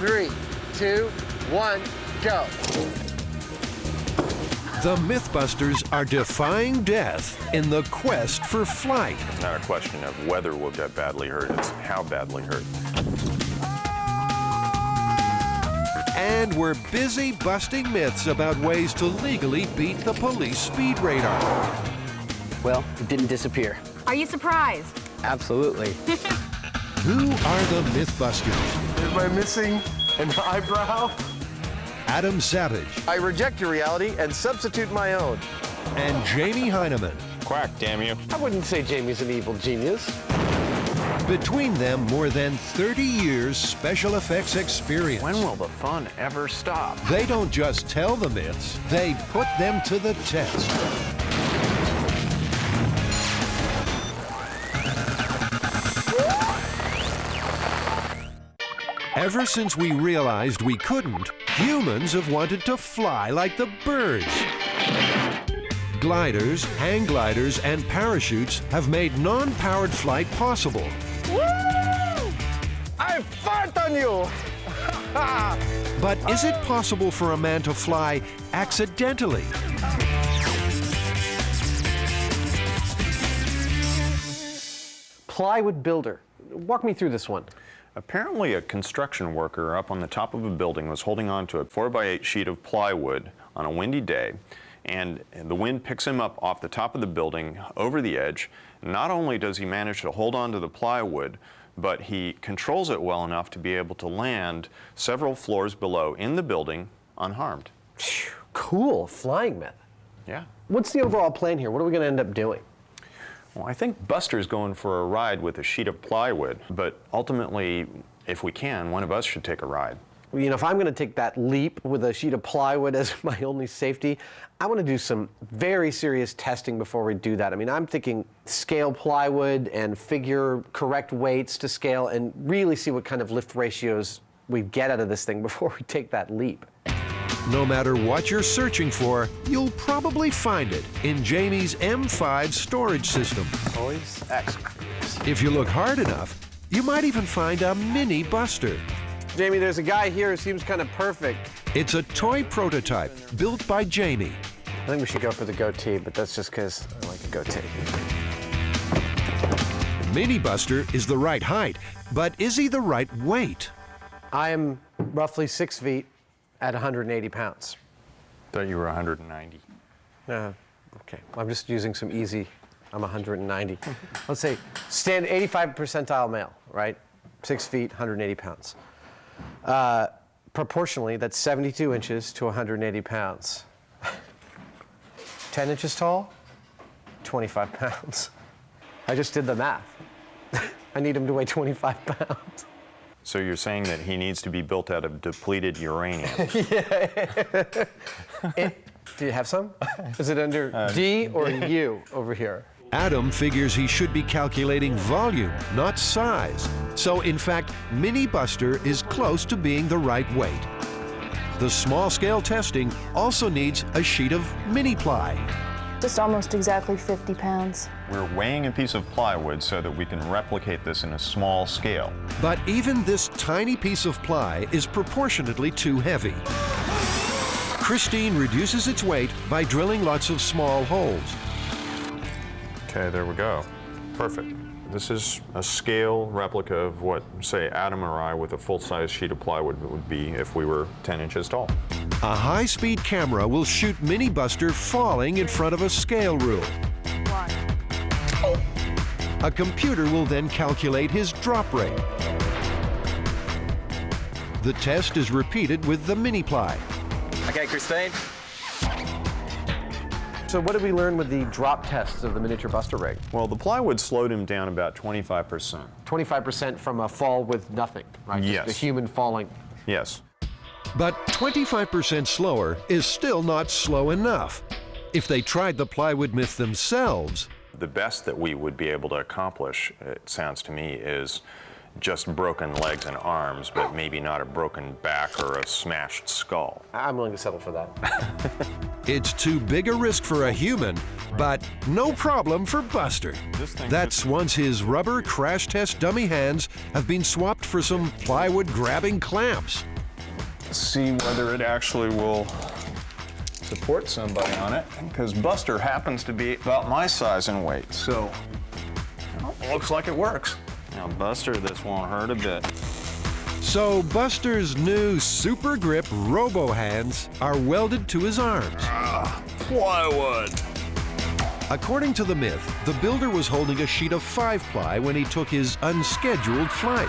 3, 2, 1, go. The MythBusters are defying death in the quest for flight. It's not a question of whether we'll get badly hurt, it's how badly hurt. And we're busy busting myths about ways to legally beat the police speed radar. Well, it didn't disappear. Are you surprised? Absolutely. Who are the MythBusters? Am I missing an eyebrow? Adam Savage I reject your reality and substitute my own. and Jamie Heineman. Quack, damn you. I wouldn't say Jamie's an evil genius. Between them, more than 30 years special effects experience. When will the fun ever stop? They don't just tell the myths, they put them to the test. Ever since we realized we couldn't, humans have wanted to fly like the birds. Gliders, hang gliders, and parachutes have made non-powered flight possible. Woo! I fart on you! But is it possible for a man to fly accidentally? Plywood builder. Walk me through this one. Apparently a construction worker up on the top of a building was holding on to a 4x8 sheet of plywood on a windy day, and the wind picks him up off the top of the building over the edge. Not only does he manage to hold on to the plywood, but he controls it well enough to be able to land several floors below in the building unharmed. Cool, flying myth. Yeah. What's the overall plan here? What are we going to end up doing? Well, I think Buster's going for a ride with a sheet of plywood, but ultimately, if we can, one of us should take a ride. You know, if I'm going to take that leap with a sheet of plywood as my only safety, I want to do some very serious testing before we do that. I mean, I'm thinking scale plywood and figure correct weights to scale and really see what kind of lift ratios we get out of this thing before we take that leap. No matter what you're searching for, you'll probably find it in Jamie's M5 storage system. Toys, excavator. If you look hard enough, you might even find a mini Buster. Jamie, there's a guy here who seems kind of perfect. It's a toy prototype built by Jamie. I think we should go for the goatee, but that's just because I like a goatee. Mini Buster is the right height, but is he the right weight? I am roughly 6 feet at 180 pounds. Thought you were 190. Okay, I'm just using some easy, I'm 190. Let's say, stand 85th percentile male, right? 6 feet, 180 pounds. Proportionally, that's 72 inches to 180 pounds. 10 inches tall, 25 pounds. I just did the math. I need him to weigh 25 pounds. So you're saying that he needs to be built out of depleted uranium? Do you have some? Is it under D or U over here? Adam figures he should be calculating volume, not size. So in fact, Mini Buster is close to being the right weight. The small-scale testing also needs a sheet of mini ply. Just almost exactly 50 pounds. We're weighing a piece of plywood so that we can replicate this in a small scale. But even this tiny piece of ply is proportionately too heavy. Christine reduces its weight by drilling lots of small holes. Okay, there we go. Perfect. This is a scale replica of what, say, Adam or I with a full-size sheet of plywood would be if we were 10 inches tall. A high-speed camera will shoot Mini Buster falling in front of a scale rule. A computer will then calculate his drop rate. The test is repeated with the mini ply. Okay, Christine. So what did we learn with the drop tests of the miniature Buster rig? Well, the plywood slowed him down about 25%. 25% from a fall with nothing, right? Yes. Just the human falling. Yes. But 25% slower is still not slow enough. If they tried the plywood myth themselves, The best that we would be able to accomplish, it sounds to me, is just broken legs and arms, but maybe not a broken back or a smashed skull. I'm willing to settle for that. it's too big a risk for a human, but no problem for Buster. That's once his rubber crash test dummy hands have been swapped for some plywood grabbing clamps. see whether it actually will support somebody on it, because Buster happens to be about my size and weight, so looks like it works. Now, Buster, this won't hurt a bit. So Buster's new super grip robo hands are welded to his arms. Plywood. According to the myth, the builder was holding a sheet of 5-ply when he took his unscheduled flight.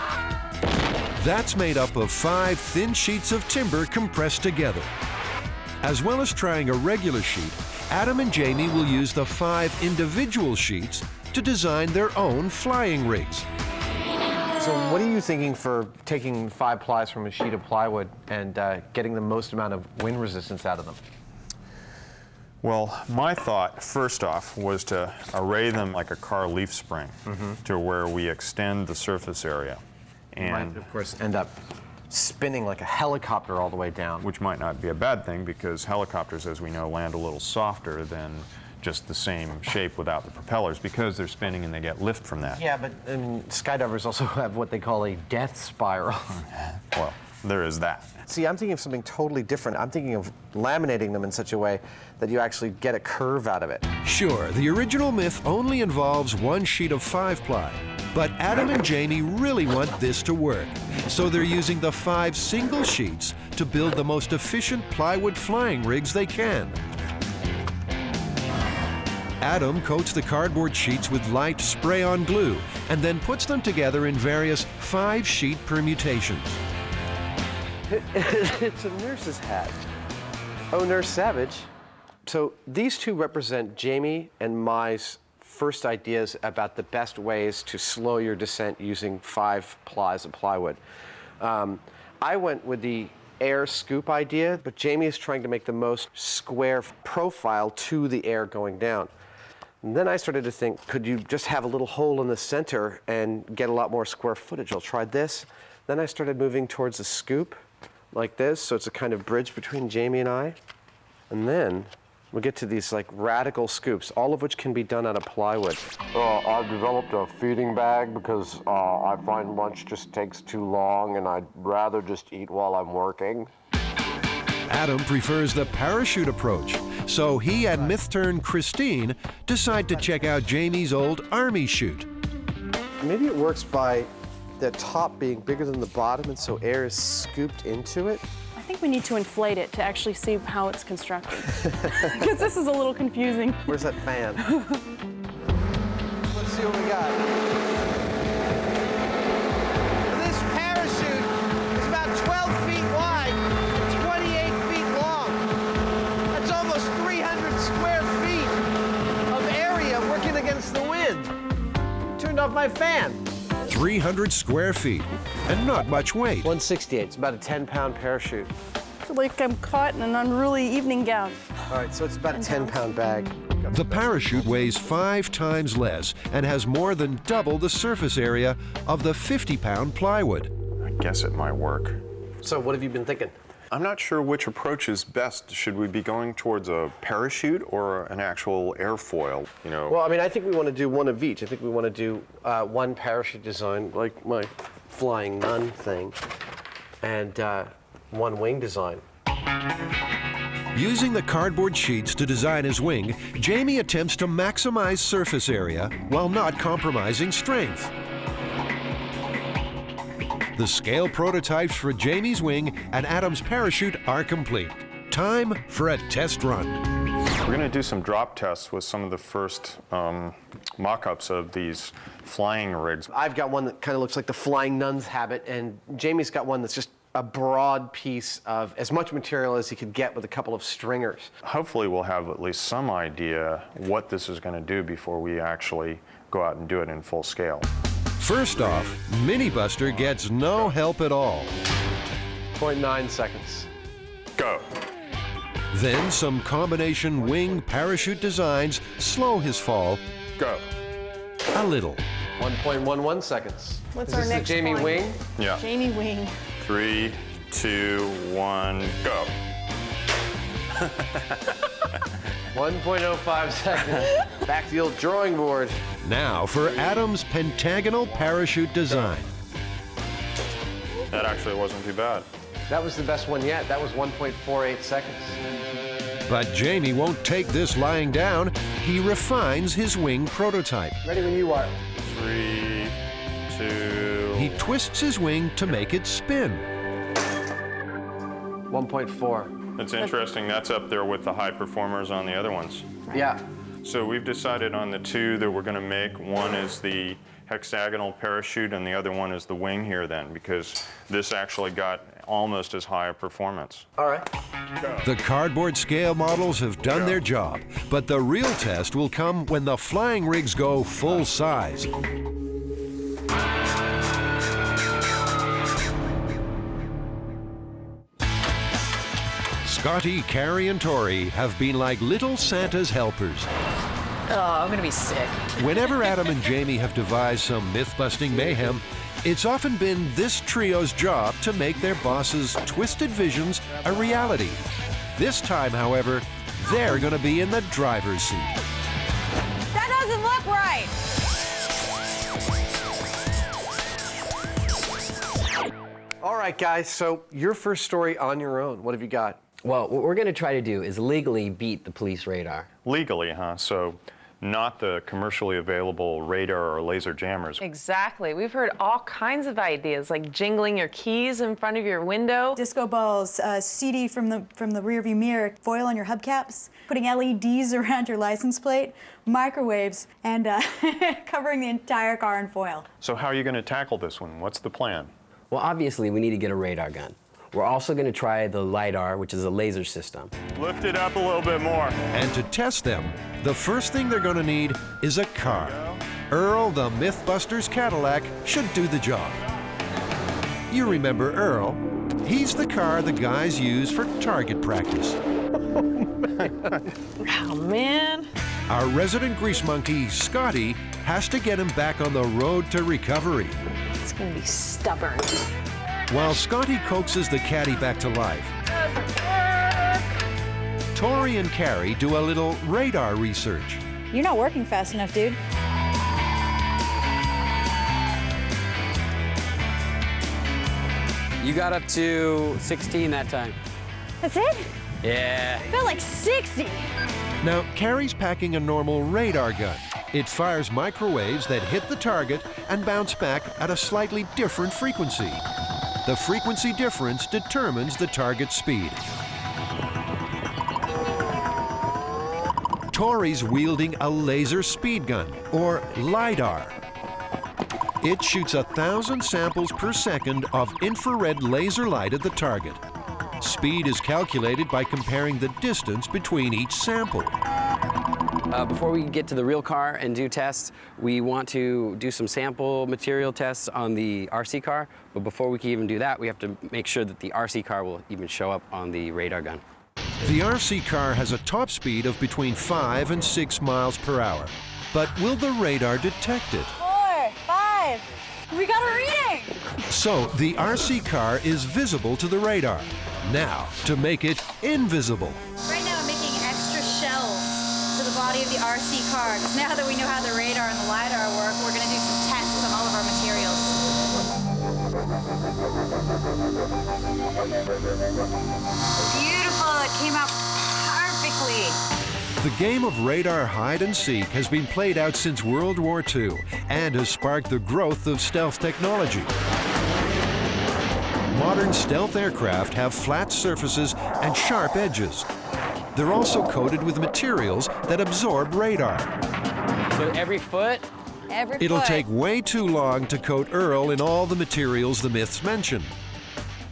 That's made up of 5 thin sheets of timber compressed together. As well as trying a regular sheet, Adam and Jamie will use the 5 individual sheets to design their own flying rigs. So what are you thinking for taking 5 plies from a sheet of plywood and getting the most amount of wind resistance out of them? Well, my thought, first off, was to array them like a car leaf spring to where we extend the surface area. You might, And of course, end up spinning like a helicopter all the way down. which might not be a bad thing, because helicopters, as we know, land a little softer than just the same shape without the propellers, because they're spinning and they get lift from that. Yeah, but skydivers also have what they call a death spiral. Well, there is that. See, I'm thinking of something totally different. I'm thinking of laminating them in such a way that you actually get a curve out of it. Sure, the original myth only involves 1 sheet of 5-ply, but Adam and Jamie really want this to work. So they're using the 5 single sheets to build the most efficient plywood flying rigs they can. Adam coats the cardboard sheets with light spray-on glue and then puts them together in various 5-sheet permutations. It's a nurse's hat. Oh, Nurse Savage. So these two represent Jamie and my first ideas about the best ways to slow your descent using 5 plies of plywood. I went with the air scoop idea, but Jamie is trying to make the most square profile to the air going down. And then I started to think, could you just have a little hole in the center and get a lot more square footage? I'll try this. Then I started moving towards a scoop like this, so it's a kind of bridge between Jamie and I. And then we'll get to these like radical scoops, all of which can be done out of plywood. I've developed a feeding bag because I find lunch just takes too long and I'd rather just eat while I'm working. Adam prefers the parachute approach, so he and Myth-Tern Christine decide to check out Jamie's old army chute. Maybe it works by the top being bigger than the bottom, and so air is scooped into it. I think we need to inflate it to actually see how it's constructed. Because this is a little confusing. Where's that fan? Let's see what we got. This parachute is about 12 feet wide, 28 feet long. That's almost 300 square feet of area working against the wind. Turned off my fan. 300 square feet, and not much weight. 168, it's about a 10-pound parachute. I feel like I'm caught in an unruly evening gown. All right, so it's about a 10-pound bag. The parachute weighs 5 times less and has more than double the surface area of the 50-pound plywood. I guess it might work. So what have you been thinking? I'm not sure which approach is best. Should we be going towards a parachute or an actual airfoil? You know. Well, I mean, I think we want to do one of each. I think we want to do one parachute design, like my flying nun thing, and one wing design. Using the cardboard sheets to design his wing, Jamie attempts to maximize surface area while not compromising strength. The scale prototypes for Jamie's wing and Adam's parachute are complete. Time for a test run. We're going to do some drop tests with some of the first mock-ups of these flying rigs. I've got one that kind of looks like the flying nun's habit, and Jamie's got one that's just a broad piece of as much material as he could get with a couple of stringers. Hopefully we'll have at least some idea what this is going to do before we actually go out and do it in full scale. First off, Mini Buster gets no help at all. 0.9 seconds. Go. Then some combination wing parachute designs slow his fall Go. a little. 1.11 seconds. What's Is our this next the Jamie one? wing? Yeah. Jamie wing. 3, 2, 1, go. 1.05 seconds. Back to the old drawing board. Now for Adam's pentagonal parachute design. That actually wasn't too bad. That was the best one yet. That was 1.48 seconds. But Jamie won't take this lying down. He refines his wing prototype. Ready when you are. 3, 2. He twists his wing to make it spin. 1.4. That's interesting. That's up there with the high performers on the other ones. Yeah. So we've decided on the two that we're going to make. One is the hexagonal parachute and the other one is the wing here then, because this actually got almost as high a performance. All right. The cardboard scale models have done their job, but the real test will come when the flying rigs go full size. Scotty, Carrie, and Tori have been like little Santa's helpers. Oh, I'm gonna be sick. Whenever Adam and Jamie have devised some myth-busting mayhem, it's often been this trio's job to make their boss's twisted visions a reality. This time, however, they're gonna be in the driver's seat. That doesn't look right. All right, guys, so your first story on your own. What have you got? Well, what we're going to try to do is legally beat the police radar. Legally, huh? So not the commercially available radar or laser jammers. Exactly. We've heard all kinds of ideas, like jingling your keys in front of your window. Disco balls, CD from the rearview mirror, foil on your hubcaps, putting LEDs around your license plate, microwaves, and covering the entire car in foil. So how are you going to tackle this one? What's the plan? Well, obviously, we need to get a radar gun. We're also going to try the LiDAR, which is a laser system. Lift it up a little bit more. And to test them, the first thing they're going to need is a car. Earl, the MythBusters Cadillac, should do the job. You remember Earl. He's the car the guys use for target practice. Oh, man. Our resident grease monkey, Scotty, has to get him back on the road to recovery. It's gonna be stubborn. While Scotty coaxes the caddy back to life, Tori and Carrie do a little radar research. You're not working fast enough, dude. You got up to 16 that time. That's it? Yeah. Felt like 60. Now, Carrie's packing a normal radar gun. It fires microwaves that hit the target and bounce back at a slightly different frequency. The frequency difference determines the target speed. Tori's wielding a laser speed gun, or LiDAR. It shoots 1,000 samples per second of infrared laser light at the target. Speed is calculated by comparing the distance between each sample. Before we get to the real car and do tests, we want to do some sample material tests on the RC car. But before we can even do that, we have to make sure that the RC car will even show up on the radar gun. The RC car has a top speed of between 5 and 6 miles per hour. But will the radar detect it? 4, 5. We got a reading. So the RC car is visible to the radar. Now, to make it invisible. Right now I'm making extra shells to the body of the RC car, because now that we know how the radar and the LiDAR work, we're going to do some tests on all of our materials. Beautiful, it came out perfectly. The game of radar hide and seek has been played out since World War II and has sparked the growth of stealth technology. Modern stealth aircraft have flat surfaces and sharp edges. They're also coated with materials that absorb radar. So every foot? It'll take way too long to coat Earl in all the materials the myths mention.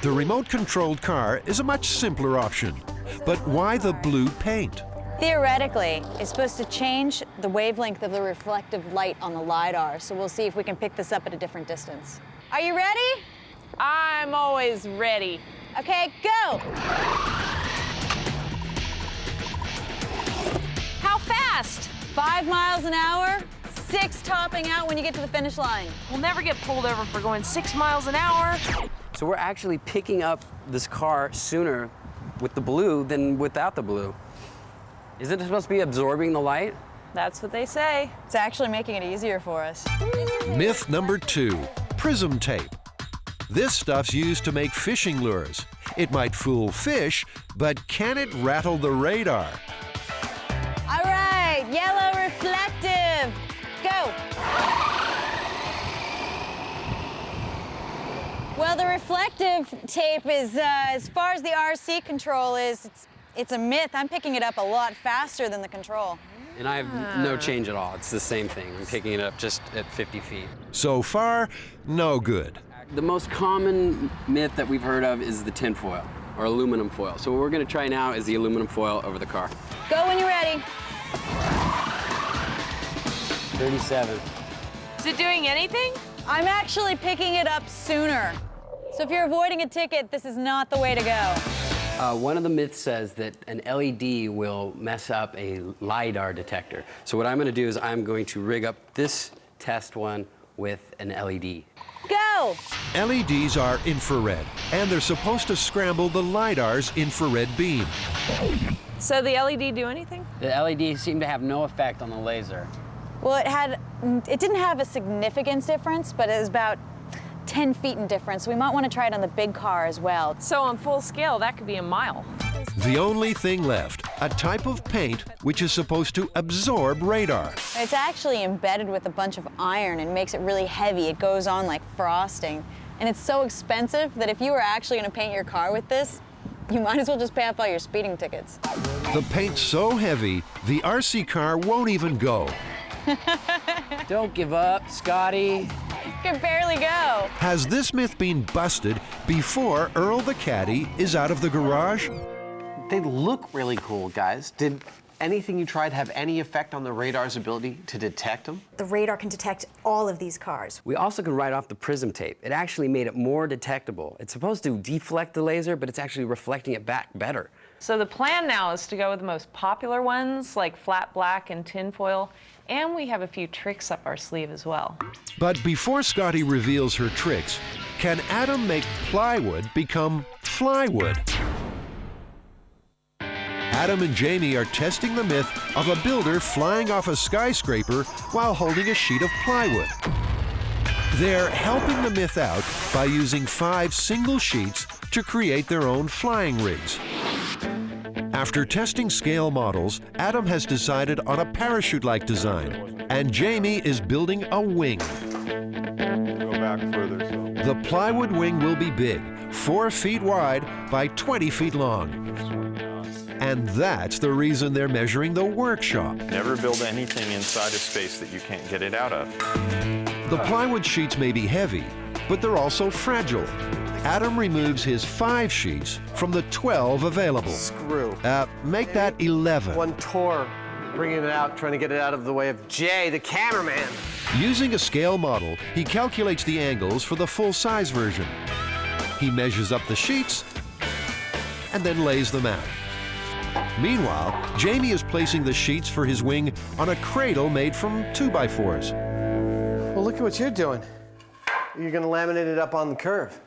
The remote-controlled car is a much simpler option. But why the blue paint? Theoretically, it's supposed to change the wavelength of the reflective light on the LiDAR, so we'll see if we can pick this up at a different distance. Are you ready? I'm always ready. Okay, go! How fast? 5 miles an hour, 6 topping out when you get to the finish line. We'll never get pulled over for going 6 miles an hour. So we're actually picking up this car sooner with the blue than without the blue. Isn't it supposed to be absorbing the light? That's what they say. It's actually making it easier for us. Myth number 2, prism tape. This stuff's used to make fishing lures. It might fool fish, but can it rattle the radar? All right, yellow reflective. Go. Well, the reflective tape is, as far as the RC control is, it's a myth. I'm picking it up a lot faster than the control. And I have no change at all. It's the same thing. I'm picking it up just at 50 feet. So far, no good. The most common myth that we've heard of is the tin foil or aluminum foil. So what we're going to try now is the aluminum foil over the car. Go when you're ready. 37. Is it doing anything? I'm actually picking it up sooner. So if you're avoiding a ticket, this is not the way to go. One of the myths says that an LED will mess up a LiDAR detector. So what I'm going to do is I'm going to rig up this test one with an LED. Go! LEDs are infrared, and they're supposed to scramble the LiDAR's infrared beam. So the LED do anything? The LED seemed to have no effect on the laser. Well, it didn't have a significance difference, but it was about 10 feet in difference. We might want to try it on the big car as well. So on full scale, that could be a mile. The only thing left, a type of paint which is supposed to absorb radar. It's actually embedded with a bunch of iron and makes it really heavy. It goes on like frosting. And it's so expensive that if you were actually going to paint your car with this, you might as well just pay off all your speeding tickets. The paint's so heavy, the RC car won't even go. Don't give up, Scotty. You can barely go. Has this myth been busted before Earl the Caddy is out of the garage? They look really cool, guys. Did anything you tried have any effect on the radar's ability to detect them? The radar can detect all of these cars. We also can write off the prism tape. It actually made it more detectable. It's supposed to deflect the laser, but it's actually reflecting it back better. So the plan now is to go with the most popular ones like flat black and tinfoil, and we have a few tricks up our sleeve as well. But before Scotty reveals her tricks, can Adam make plywood become flywood? Adam and Jamie are testing the myth of a builder flying off a skyscraper while holding a sheet of plywood. They're helping the myth out by using 5 single sheets to create their own flying rigs. After testing scale models, Adam has decided on a parachute-like design, and Jamie is building a wing. Go back further. So. The plywood wing will be big, 4 feet wide by 20 feet long. And that's the reason they're measuring the workshop. Never build anything inside a space that you can't get it out of. The plywood sheets may be heavy, but they're also fragile. Adam removes his 5 sheets from the 12 available. Screw. Make that 11. One tour, bringing it out, trying to get it out of the way of Jay, the cameraman. Using a scale model, he calculates the angles for the full-size version. He measures up the sheets and then lays them out. Meanwhile, Jamie is placing the sheets for his wing on a cradle made from 2x4s. Well, look at what you're doing. You're going to laminate it up on the curve.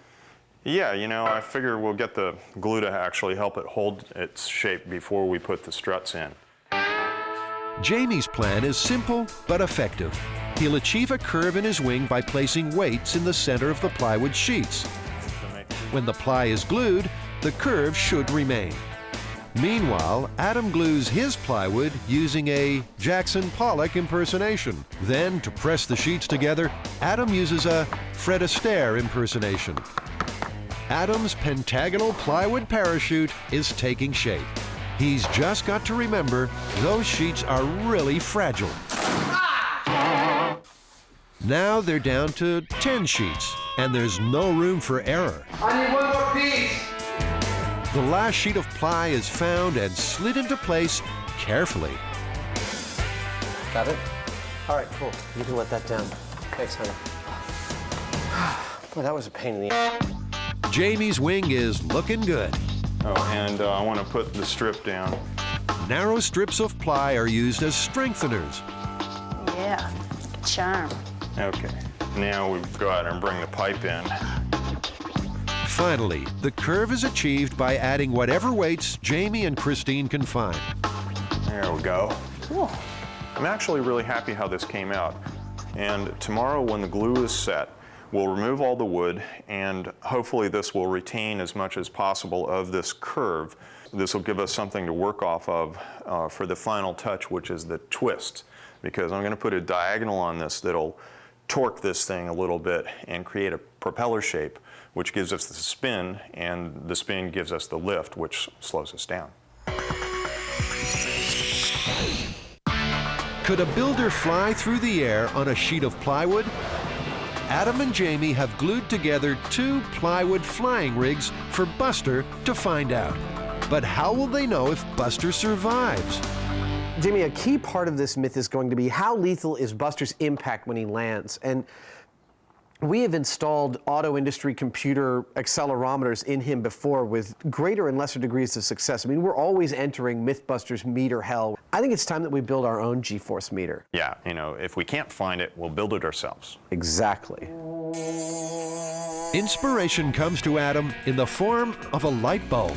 Yeah, you know, I figure we'll get the glue to actually help it hold its shape before we put the struts in. Jamie's plan is simple but effective. He'll achieve a curve in his wing by placing weights in the center of the plywood sheets. When the ply is glued, the curve should remain. Meanwhile, Adam glues his plywood using a Jackson Pollock impersonation. Then, to press the sheets together, Adam uses a Fred Astaire impersonation. Adam's pentagonal plywood parachute is taking shape. He's just got to remember, those sheets are really fragile. Now they're down to 10 sheets, and there's no room for error. I need one more piece. The last sheet of ply is found and slid into place carefully. Got it? All right, cool. You can let that down. Thanks, honey. Boy, that was a pain in the ass. Jamie's wing is looking good. Oh, and I want to put the strip down. Narrow strips of ply are used as strengtheners. Yeah, charm. Okay, now we go out and bring the pipe in. Finally, the curve is achieved by adding whatever weights Jamie and Christine can find. There we go. Cool. I'm actually really happy how this came out. And tomorrow when the glue is set, we'll remove all the wood, and hopefully this will retain as much as possible of this curve. This will give us something to work off of for the final touch, which is the twist, because I'm going to put a diagonal on this that'll torque this thing a little bit and create a propeller shape, which gives us the spin, and the spin gives us the lift, which slows us down. Could a builder fly through the air on a sheet of plywood? Adam and Jamie have glued together 2 plywood flying rigs for Buster to find out. But how will they know if Buster survives? Jamie, a key part of this myth is going to be how lethal is Buster's impact when he lands. And we have installed auto industry computer accelerometers in him before with greater and lesser degrees of success. I mean, we're always entering MythBusters meter hell. I think it's time that we build our own G-force meter. Yeah, you know, if we can't find it, we'll build it ourselves. Exactly. Inspiration comes to Adam in the form of a light bulb.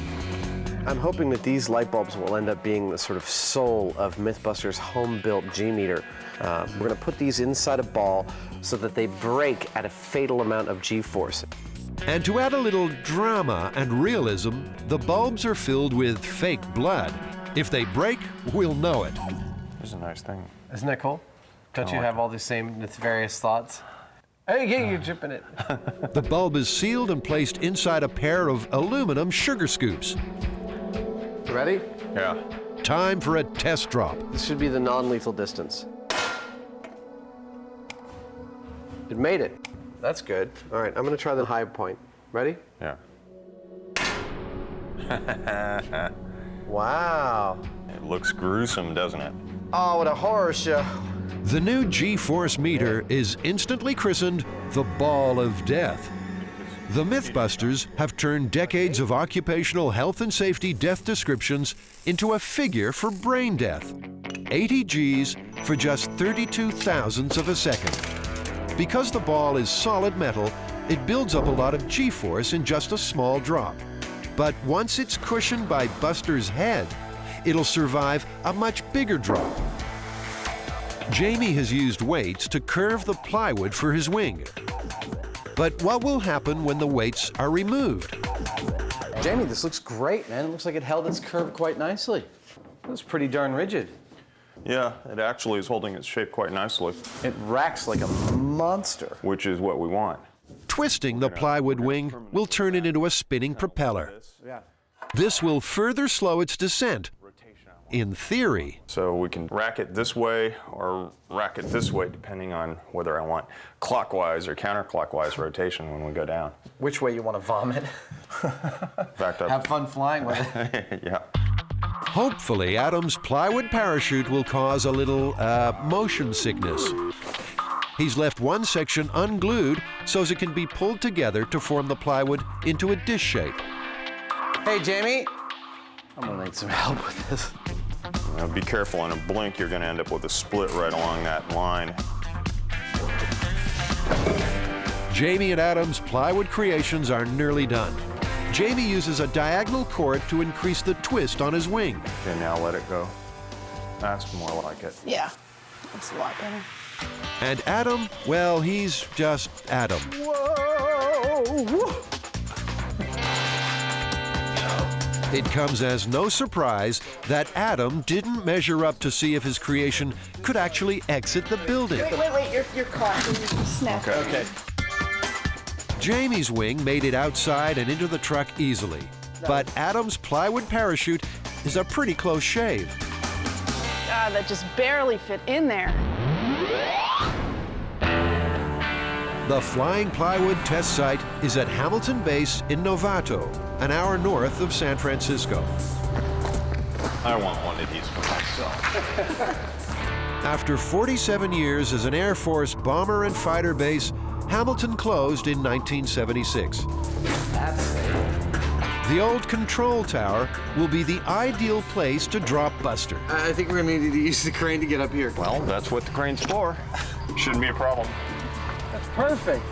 I'm hoping that these light bulbs will end up being the sort of soul of MythBusters' home-built G-meter. We're going to put these inside a ball so that they break at a fatal amount of G-force. And to add a little drama and realism, the bulbs are filled with fake blood. If they break, we'll know it. It's a nice thing. Isn't that cool? Don't you have all the same nefarious thoughts? Hey, yeah, you're dripping it. The bulb is sealed and placed inside a pair of aluminum sugar scoops. Ready? Yeah. Time for a test drop. This should be the non-lethal distance. It made it. That's good. All right, I'm going to try the high point. Ready? Yeah. Wow. It looks gruesome, doesn't it? Oh, what a horror show. The new G-force meter is instantly christened the Ball of Death. The MythBusters have turned decades of occupational health and safety death descriptions into a figure for brain death. 80 Gs for just 32 thousandths of a second. Because the ball is solid metal, it builds up a lot of G-force in just a small drop. But once it's cushioned by Buster's head, it'll survive a much bigger drop. Jamie has used weights to curve the plywood for his wing. But what will happen when the weights are removed? Jamie, this looks great, man. It looks like it held its curve quite nicely. That's pretty darn rigid. Yeah, it actually is holding its shape quite nicely. It racks like a monster. Which is what we want. Twisting the plywood wing will turn it into a spinning propeller. Yeah. This will further slow its descent, in theory. So we can rack it this way or rack it this way, depending on whether I want clockwise or counterclockwise rotation when we go down. Which way you want to vomit? In fact, Have fun flying with it. yeah. Hopefully, Adam's plywood parachute will cause a little motion sickness. He's left one section unglued so as it can be pulled together to form the plywood into a dish shape. Hey, Jamie. I'm gonna need some help with this. Now be careful, in a blink you're going to end up with a split right along that line. Jamie and Adam's plywood creations are nearly done. Jamie uses a diagonal cord to increase the twist on his wing. Okay, now let it go. That's more like it. Yeah, that's a lot better. And Adam, well, he's just Adam. Whoa! It comes as no surprise that Adam didn't measure up to see if his creation could actually exit the building. Wait, you're caught. Snap. Okay. Jamie's wing made it outside and into the truck easily. But Adam's plywood parachute is a pretty close shave. God, that just barely fit in there. The Flying Plywood test site is at Hamilton Base in Novato, an hour north of San Francisco. I want one of these for myself. After 47 years as an Air Force bomber and fighter base, Hamilton closed in 1976. The old control tower will be the ideal place to drop Buster. I think we're gonna need to use the crane to get up here. Well, that's what the crane's for. Shouldn't be a problem. That's perfect.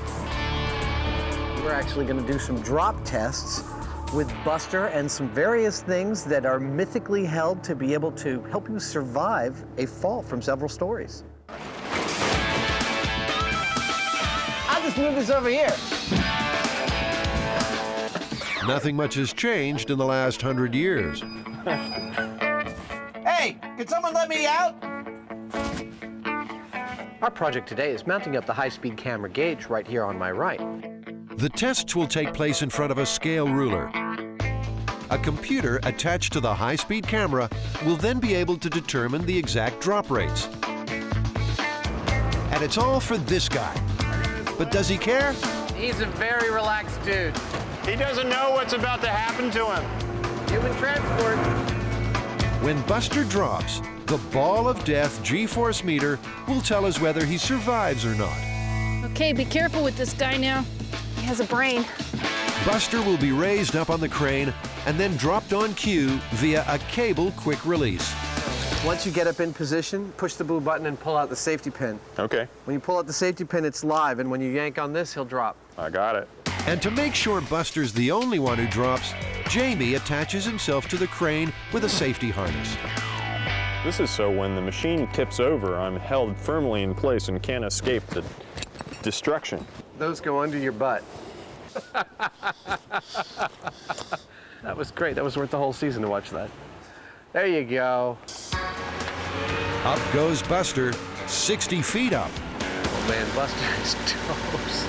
We're actually going to do some drop tests with Buster and some various things that are mythically held to be able to help you survive a fall from several stories. I just let's move this over here. Nothing much has changed in the last 100 years. Hey, can someone let me out? Our project today is mounting up the high-speed camera gauge right here on my right. The tests will take place in front of a scale ruler. A computer attached to the high-speed camera will then be able to determine the exact drop rates. And it's all for this guy. But does he care? He's a very relaxed dude. He doesn't know what's about to happen to him. Human transport. When Buster drops, the ball of death G-force meter will tell us whether he survives or not. Okay, be careful with this guy now. He has a brain. Buster will be raised up on the crane and then dropped on cue via a cable quick release. Once you get up in position, push the blue button and pull out the safety pin. Okay, When you pull out the safety pin, it's live, and when you yank on this, he'll drop. I got it. And to make sure Buster's the only one who drops, Jamie attaches himself to the crane with a safety harness. This is so when the machine tips over, I'm held firmly in place and can't escape the destruction. Those go under your butt. That was great. That was worth the whole season to watch that. There you go. Up goes Buster, 60 feet up. Oh man, Buster's toast.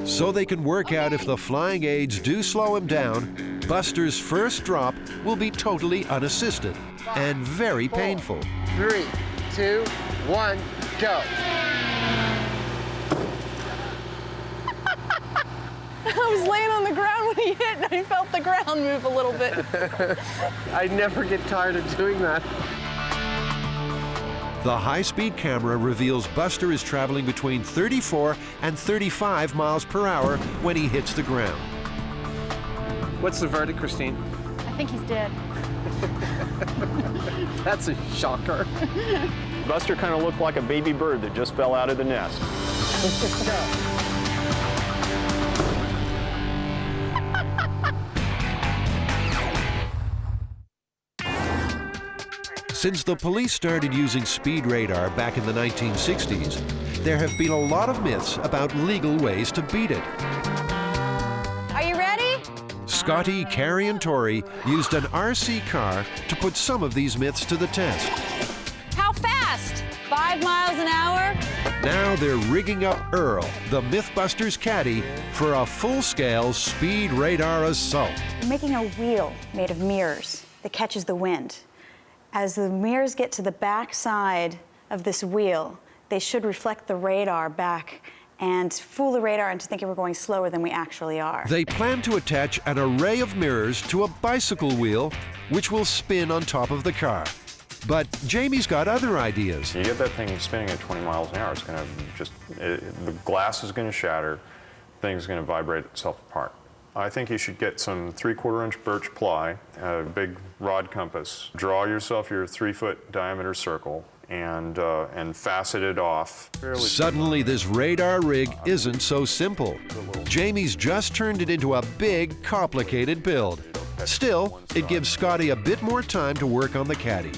So they can work out if the flying aids do slow him down, Buster's first drop will be totally unassisted and very painful. 3, 2, 1, go. I was laying on the ground when he hit, and I felt the ground move a little bit. I never get tired of doing that. The high-speed camera reveals Buster is traveling between 34 and 35 miles per hour when he hits the ground. What's the verdict, Christine? I think he's dead. That's a shocker. Buster kind of looked like a baby bird that just fell out of the nest. Since the police started using speed radar back in the 1960s, there have been a lot of myths about legal ways to beat it. Are you ready? Scotty, Carrie, and Tori used an RC car to put some of these myths to the test. How fast? 5 miles an hour? Now they're rigging up Earl, the MythBusters caddy, for a full-scale speed radar assault. We're making a wheel made of mirrors that catches the wind. As the mirrors get to the back side of this wheel, they should reflect the radar back and fool the radar into thinking we're going slower than we actually are. They plan to attach an array of mirrors to a bicycle wheel, which will spin on top of the car. But Jamie's got other ideas. You get that thing spinning at 20 miles an hour, it's going to the glass is going to shatter, the thing's going to vibrate itself apart. I think you should get some 3/4-inch birch ply, a big rod compass. Draw yourself your 3-foot diameter circle and facet it off. Suddenly, this radar rig isn't so simple. Jamie's just turned it into a big, complicated build. Still, it gives Scotty a bit more time to work on the caddy.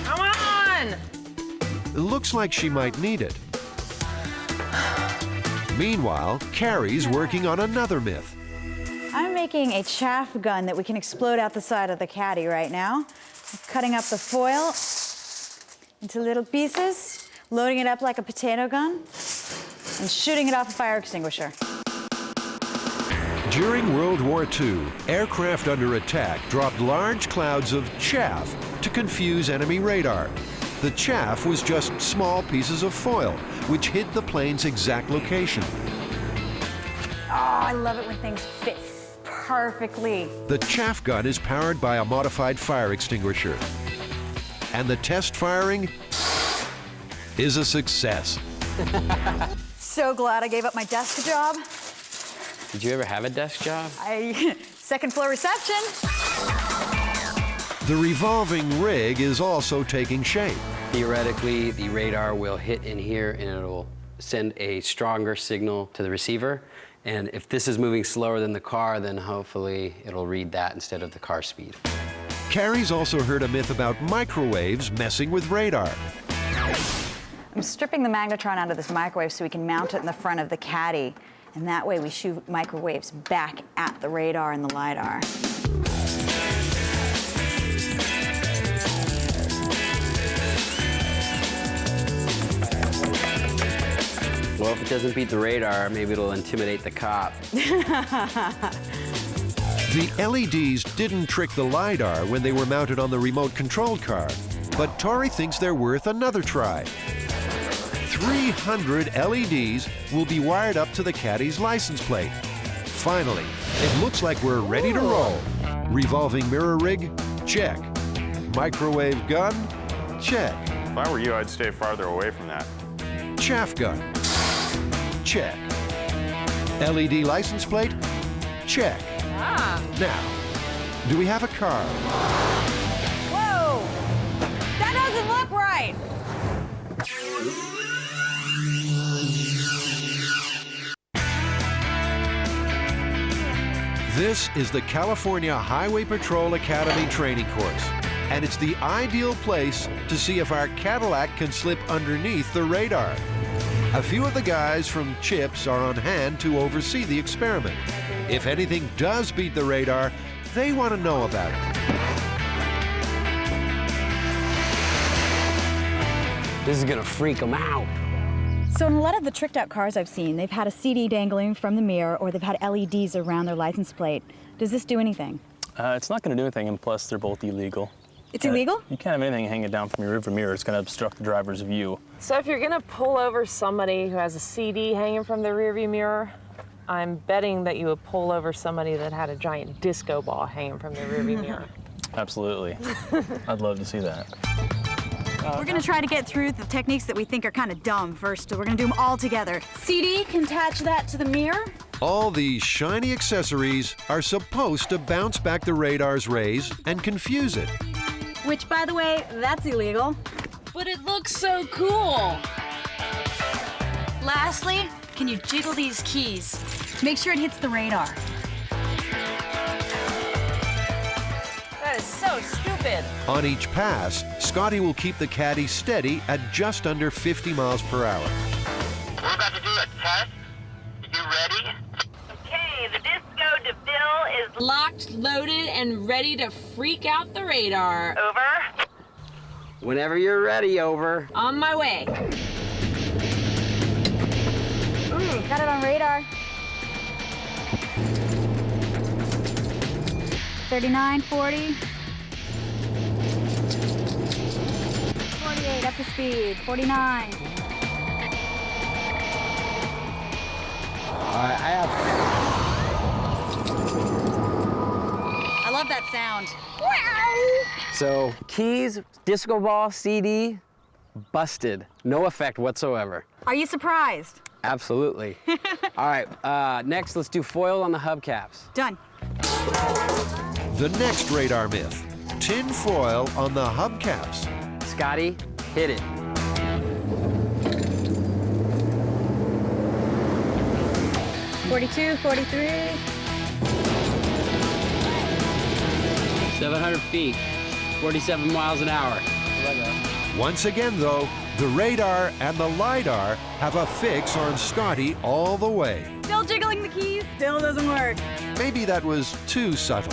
Come on! It looks like she might need it. Meanwhile, Carrie's working on another myth. I'm making a chaff gun that we can explode out the side of the caddy right now. I'm cutting up the foil into little pieces, loading it up like a potato gun, and shooting it off a fire extinguisher. During World War II, aircraft under attack dropped large clouds of chaff to confuse enemy radar. The chaff was just small pieces of foil, which hid the plane's exact location. Oh, I love it when things fit perfectly. The chaff gun is powered by a modified fire extinguisher. And the test firing is a success. So glad I gave up my desk job. Did you ever have a desk job? Second floor reception. The revolving rig is also taking shape. Theoretically, the radar will hit in here and it'll send a stronger signal to the receiver. And if this is moving slower than the car, then hopefully it'll read that instead of the car speed. Carrie's also heard a myth about microwaves messing with radar. I'm stripping the magnetron out of this microwave so we can mount it in the front of the caddy. And that way we shoot microwaves back at the radar and the LiDAR. Well, if it doesn't beat the radar, maybe it'll intimidate the cop. The LEDs didn't trick the LiDAR when they were mounted on the remote-controlled car, but Tori thinks they're worth another try. 300 LEDs will be wired up to the Caddy's license plate. Finally, it looks like we're ready to roll. Revolving mirror rig? Check. Microwave gun? Check. If I were you, I'd stay farther away from that. Chaff gun? Check. LED license plate? Check. Now, do we have a car? Whoa! That doesn't look right! This is the California Highway Patrol Academy training course, and it's the ideal place to see if our Cadillac can slip underneath the radar. A few of the guys from CHIPS are on hand to oversee the experiment. If anything does beat the radar, they want to know about it. This is gonna freak them out. So in a lot of the tricked out cars I've seen, they've had a CD dangling from the mirror or they've had LEDs around their license plate. Does this do anything? It's not going to do anything, and plus they're both illegal. It's illegal? You can't have anything hanging down from your rearview mirror. It's going to obstruct the driver's view. So if you're gonna pull over somebody who has a CD hanging from their rearview mirror, I'm betting that you would pull over somebody that had a giant disco ball hanging from their rearview mirror. Absolutely. I'd love to see that. We're gonna try to get through the techniques that we think are kind of dumb first. So we're gonna do them all together. CD, can attach that to the mirror. All these shiny accessories are supposed to bounce back the radar's rays and confuse it. Which, by the way, that's illegal. But it looks so cool. Lastly, can you jiggle these keys to make sure it hits the radar? That is so stupid. On each pass, Scotty will keep the Caddy steady at just under 50 miles per hour. We're about to do a test. You ready? Okay, the Disco DeVille is Locked, loaded, and ready to freak out the radar. over. Whenever you're ready, over. On my way. Ooh, got it on radar. 39, 40. 48, up to speed. 49. I love that sound. So keys, disco ball, CD, busted. No effect whatsoever. Are you surprised? Absolutely. All right, next let's do foil on the hubcaps. Done. The next radar myth, tin foil on the hubcaps. Scotty, hit it. $42, $43. 700 feet, 47 miles an hour. Once again, though, the radar and the LiDAR have a fix on Scotty all the way. Still jiggling the keys, still doesn't work. Maybe that was too subtle.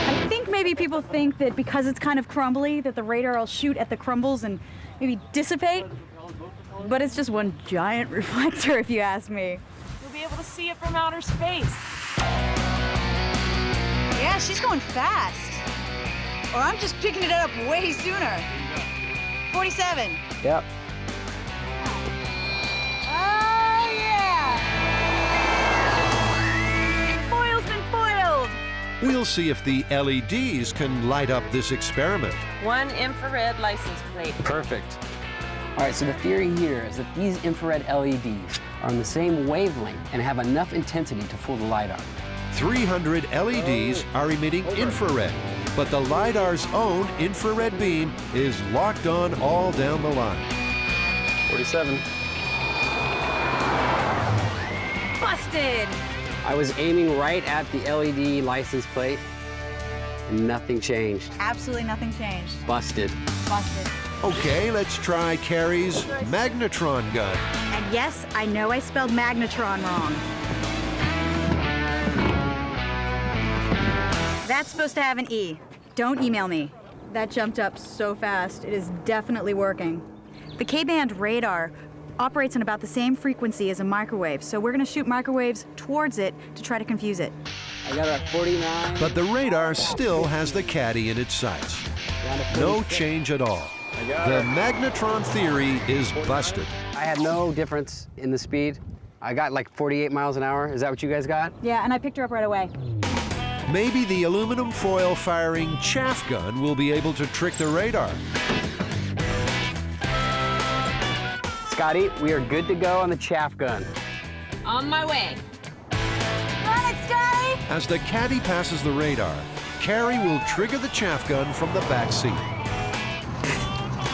I think maybe people think that because it's kind of crumbly, that the radar will shoot at the crumbles and maybe dissipate. But it's just one giant reflector, if you ask me. You'll be able to see it from outer space. Yeah, she's going fast. Or I'm just picking it up way sooner. 47. Yep. Oh, yeah! Foil's been foiled. We'll see if the LEDs can light up this experiment. One infrared license plate. Perfect. All right, so the theory here is that these infrared LEDs are on the same wavelength and have enough intensity to fool the LiDAR. 300 LEDs are emitting infrared, but the LiDAR's own infrared beam is locked on all down the line. 47. Busted. I was aiming right at the LED license plate, and nothing changed. Absolutely nothing changed. Busted. Busted. Okay, let's try Carrie's magnetron gun. And yes, I know I spelled magnetron wrong. That's supposed to have an E. Don't email me. That jumped up so fast. It is definitely working. The K-band radar operates on about the same frequency as a microwave, so we're going to shoot microwaves towards it to try to confuse it. I got it at 49. But the radar still has the caddy in its sights. No change at all. The magnetron theory is busted. I had no difference in the speed. I got like 48 miles an hour. Is that what you guys got? Yeah, and I picked her up right away. Maybe the aluminum foil firing chaff gun will be able to trick the radar. Scotty, we are good to go on the chaff gun. On my way. Run it, Scotty! As the caddy passes the radar, Carrie will trigger the chaff gun from the back seat.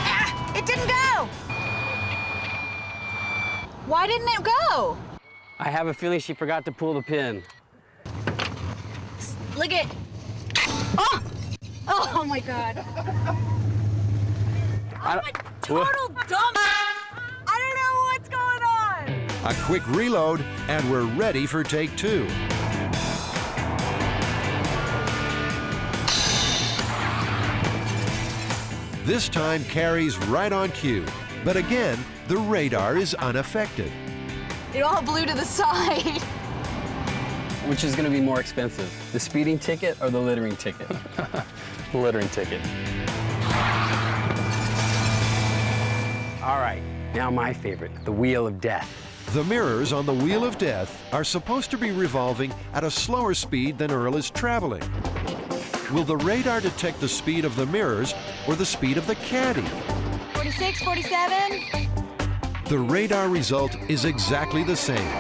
Ah, it didn't go! Why didn't it go? I have a feeling she forgot to pull the pin. Look at... Oh! Oh my God. I'm a total dump. I don't know what's going on. A quick reload, and we're ready for take 2. This time, Carrie's right on cue. But again, the radar is unaffected. It all blew to the side. Which is going to be more expensive, the speeding ticket or the littering ticket? The littering ticket. All right, now my favorite, the Wheel of Death. The mirrors on the Wheel of Death are supposed to be revolving at a slower speed than Earl is traveling. Will the radar detect the speed of the mirrors or the speed of the caddy? 46, 47. The radar result is exactly the same.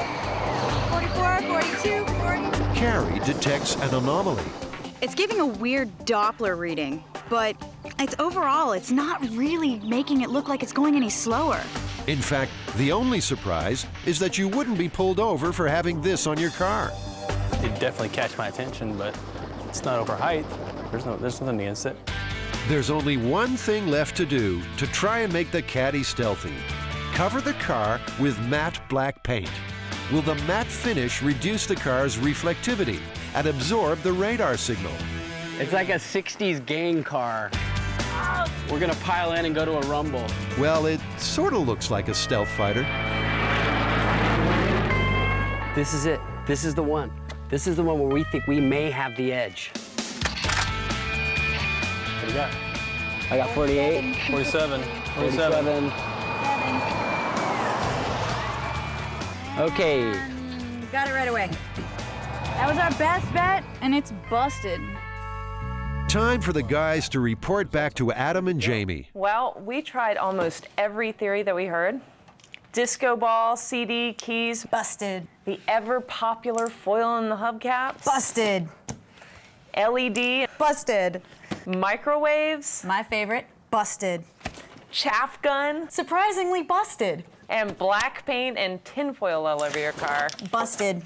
44, 42, 40. Carrie detects an anomaly. It's giving a weird Doppler reading, but overall, it's not really making it look like it's going any slower. In fact, the only surprise is that you wouldn't be pulled over for having this on your car. It'd definitely catch my attention, but it's not over height. There's nothing against it. There's only one thing left to do to try and make the caddy stealthy. Cover the car with matte black paint. Will the matte finish reduce the car's reflectivity and absorb the radar signal? It's like a 60s gang car. We're gonna pile in and go to a rumble. Well, it sort of looks like a stealth fighter. This is it. This is the one. This is the one where we think we may have the edge. What do you got? I got 48. 47. 47. Okay. Got it right away. That was our best bet, and it's busted. Time for the guys to report back to Adam and Jamie. Well, we tried almost every theory that we heard. Disco ball, CD, keys. Busted. The ever-popular foil in the hubcaps. Busted. LED. Busted. Microwaves. My favorite, busted. Chaff gun. Surprisingly busted. And black paint and tinfoil all over your car. Busted.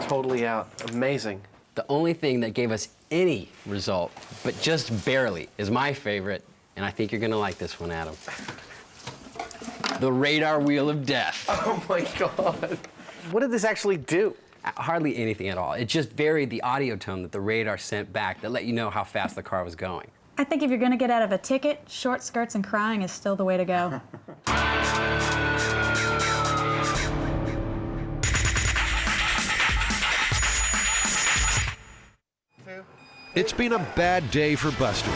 Totally out. Amazing. The only thing that gave us any result, but just barely, is my favorite, and I think you're gonna like this one, Adam. The radar Wheel of Death. Oh my God. What did this actually do? Hardly anything at all. It just varied the audio tone that the radar sent back that let you know how fast the car was going. I think if you're gonna get out of a ticket, short skirts and crying is still the way to go. It's been a bad day for Buster.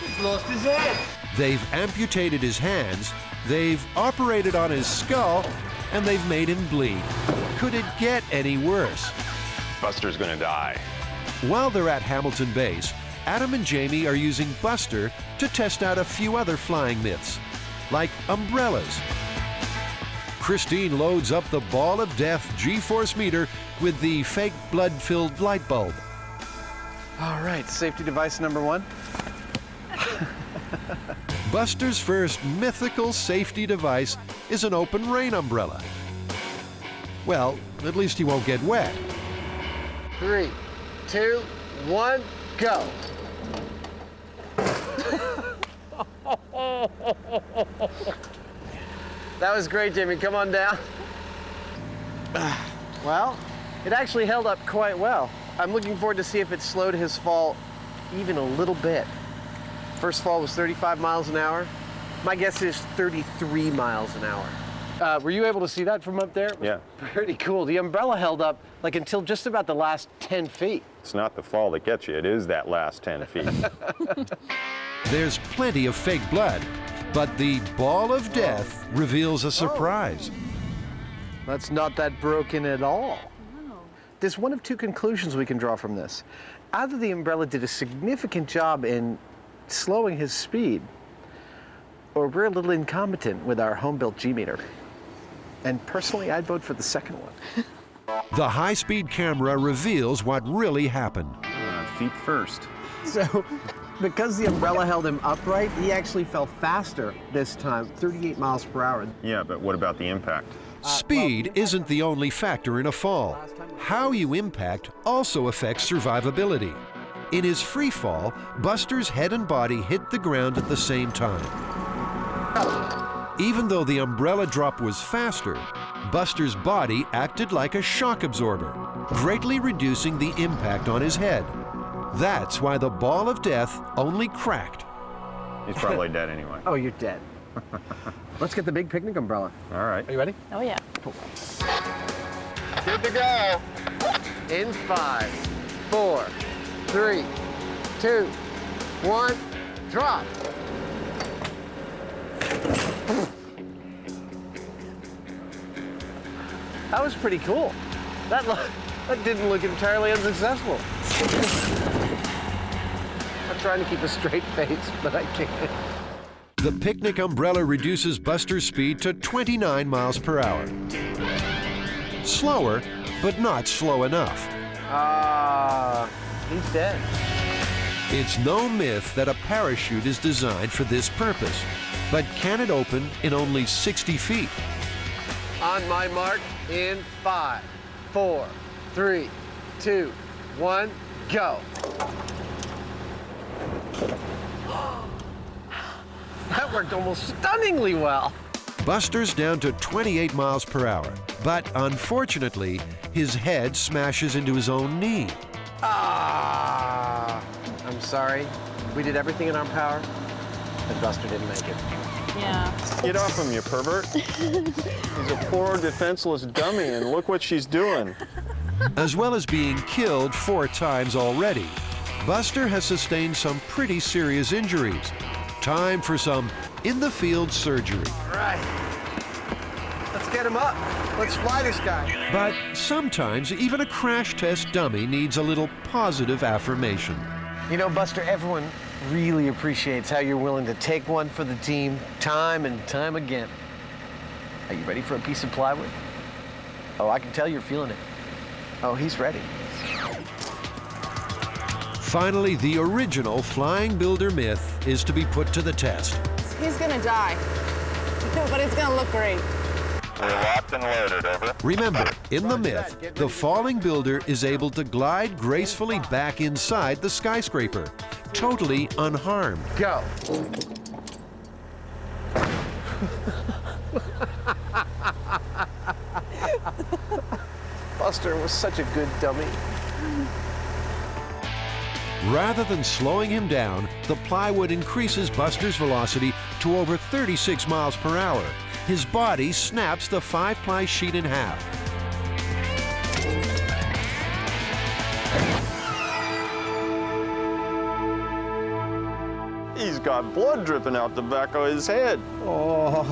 He's lost his head. They've amputated his hands, they've operated on his skull, and they've made him bleed. Could it get any worse? Buster's gonna die. While they're at Hamilton Base, Adam and Jamie are using Buster to test out a few other flying myths, like umbrellas. Christine loads up the Ball of Death G-force meter with the fake blood-filled light bulb. All right, safety device number 1. Buster's first mythical safety device is an open rain umbrella. Well, at least he won't get wet. 3, 2, 1, go. That was great, Jamie. Come on down. Well, it actually held up quite well. I'm looking forward to see if it slowed his fall even a little bit. First fall was 35 miles an hour. My guess is 33 miles an hour. Were you able to see that from up there? Yeah. Pretty cool. The umbrella held up like until just about the last 10 feet. It's not the fall that gets you, it is that last 10 feet. There's plenty of fake blood, but the ball of death reveals a surprise. That's not that broken at all. There's one of two conclusions we can draw from this. Either the umbrella did a significant job in slowing his speed, or we're a little incompetent with our home-built G-meter. And personally, I'd vote for the second one. The high-speed camera reveals what really happened. Feet first. So, because the umbrella held him upright, he actually fell faster this time, 38 miles per hour. Yeah, but what about the impact? Speed isn't the only factor in a fall. How you impact also affects survivability. In his free fall, Buster's head and body hit the ground at the same time. Even though the umbrella drop was faster, Buster's body acted like a shock absorber, greatly reducing the impact on his head. That's why the ball of death only cracked. He's probably dead anyway. Oh, you're dead. Let's get the big picnic umbrella. All right. Are you ready? Oh, yeah. Good to go. In 5, 4, 3, 2, 1, drop. That was pretty cool. That didn't look entirely unsuccessful. I'm trying to keep a straight face, but I can't. The picnic umbrella reduces Buster's speed to 29 miles per hour. Slower, but not slow enough. He's dead. It's no myth that a parachute is designed for this purpose, but can it open in only 60 feet? On my mark, in 5, 4, 3, 2, 1, go. That worked almost stunningly well. Buster's down to 28 miles per hour, but unfortunately, his head smashes into his own knee. I'm sorry. We did everything in our power, and Buster didn't make it. Yeah. Get off him, you pervert. He's a poor, defenseless dummy, and look what she's doing. As well as being killed 4 times already, Buster has sustained some pretty serious injuries. Time for some in-the-field surgery. All right. Let's get him up. Let's fly this guy. But sometimes even a crash test dummy needs a little positive affirmation. You know, Buster, everyone really appreciates how you're willing to take one for the team time and time again. Are you ready for a piece of plywood? Oh, I can tell you're feeling it. Oh, he's ready. Finally, the original flying builder myth is to be put to the test. He's gonna die, but it's gonna look great. We're locked and loaded, over. Remember, in the myth, the falling builder is able to glide gracefully back inside the skyscraper, totally unharmed. Go. Buster was such a good dummy. Rather than slowing him down, the plywood increases Buster's velocity to over 36 miles per hour. His body snaps the 5-ply sheet in half. He's got blood dripping out the back of his head. Oh.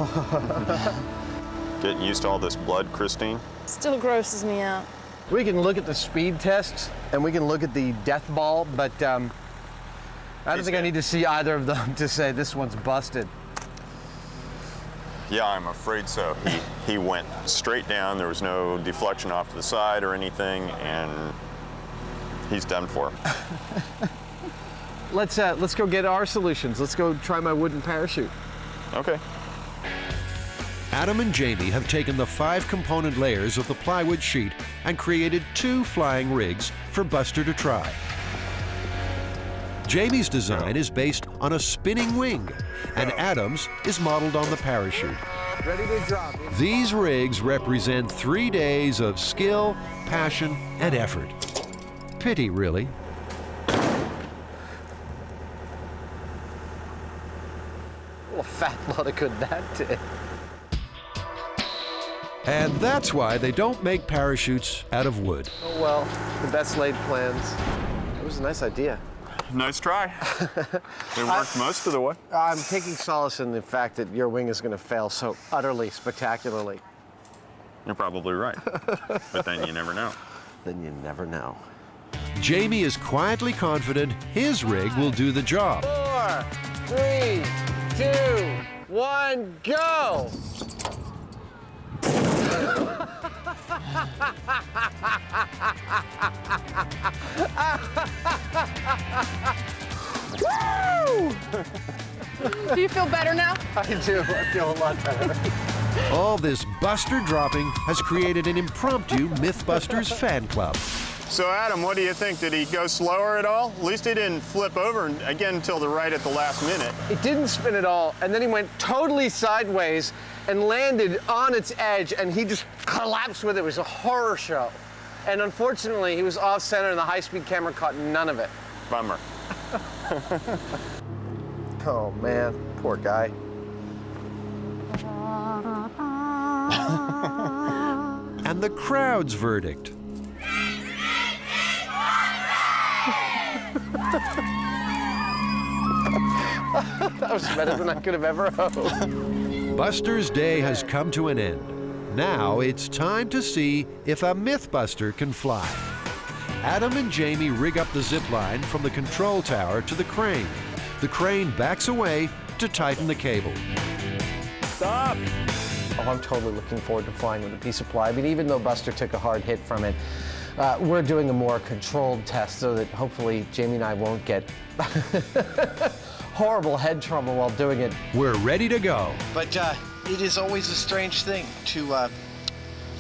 Getting used to all this blood, Christine? Still grosses me out. We can look at the speed tests and we can look at the death ball, but I don't think I need to see either of them to say this one's busted. Yeah, I'm afraid so. He went straight down. There was no deflection off to the side or anything, and he's done for. Let's go get our solutions. Let's go try my wooden parachute. Okay. Adam and Jamie have taken the 5 component layers of the plywood sheet and created 2 flying rigs for Buster to try. Jamie's design is based on a spinning wing, and Adam's is modeled on the parachute. Ready to drop. These rigs represent 3 days of skill, passion, and effort. Pity, really. A fat lot of good that did. And that's why they don't make parachutes out of wood. Oh well, the best laid plans. It was a nice idea. Nice try. It worked most of the way. I'm taking solace in the fact that your wing is going to fail so utterly spectacularly. You're probably right. But then you never know. Then you never know. Jamie is quietly confident his rig will do the job. 4, 3, 2, 1, go! Woo! Do you feel better now? I do. I feel a lot better. All this Buster dropping has created an impromptu MythBusters fan club. So Adam, what do you think? Did he go slower at all? At least he didn't flip over again until the right at the last minute. It didn't spin at all, and then he went totally sideways and landed on its edge, and he just collapsed with it. It was a horror show. And unfortunately, he was off center, and the high-speed camera caught none of it. Bummer. Oh, man. Poor guy. And the crowd's verdict. That was better than I could have ever hoped. Buster's day has come to an end. Now it's time to see if a MythBuster can fly. Adam and Jamie rig up the zip line from the control tower to the crane. The crane backs away to tighten the cable. Stop! Oh, I'm totally looking forward to flying with a piece of ply. I mean, even though Buster took a hard hit from it, we're doing a more controlled test so that hopefully Jamie and I won't get horrible head trouble while doing it. We're ready to go. But it is always a strange thing to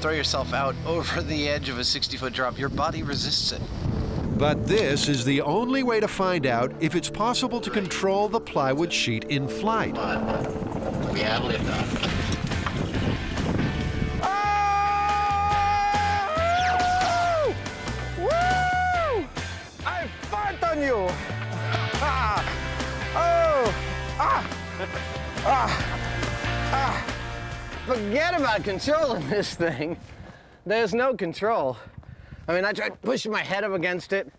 throw yourself out over the edge of a 60-foot drop. Your body resists it. But this is the only way to find out if it's possible to control the plywood sheet in flight. We have liftoff. Woo! I fart on you! Ah! Oh! Ah! Ah! Ah! Forget about controlling this thing. There's no control. I mean, I tried pushing my head up against it.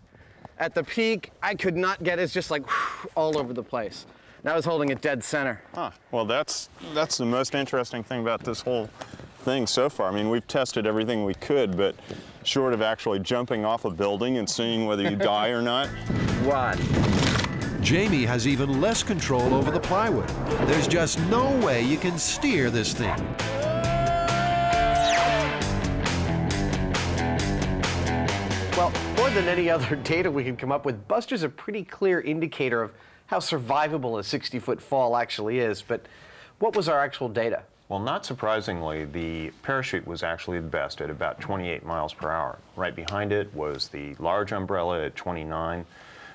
At the peak, I could not get it. It's just like all over the place. And I was holding it dead center. Huh. Well, that's the most interesting thing about this whole thing so far. I mean, we've tested everything we could, but short of actually jumping off a building and seeing whether you die or not. What? Jamie has even less control over the plywood. There's just no way you can steer this thing. Well, more than any other data we can come up with, Buster's a pretty clear indicator of how survivable a 60-foot fall actually is. But what was our actual data? Well, not surprisingly, the parachute was actually the best at about 28 miles per hour. Right behind it was the large umbrella at 29.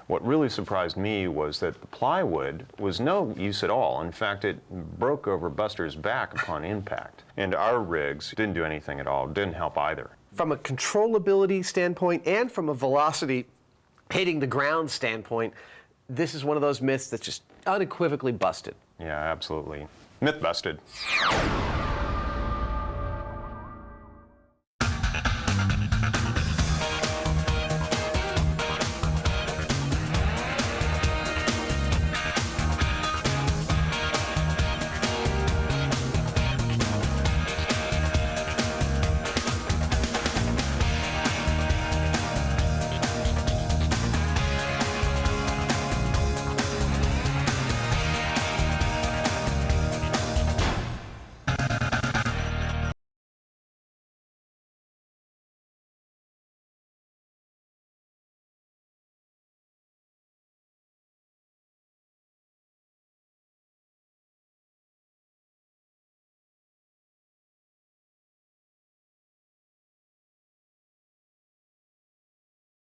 What really surprised me was that the plywood was no use at all. In fact, it broke over Buster's back upon impact. And our rigs didn't do anything at all, didn't help either. From a controllability standpoint and from a velocity hitting the ground standpoint, this is one of those myths that's just unequivocally busted. Yeah, absolutely. Myth busted.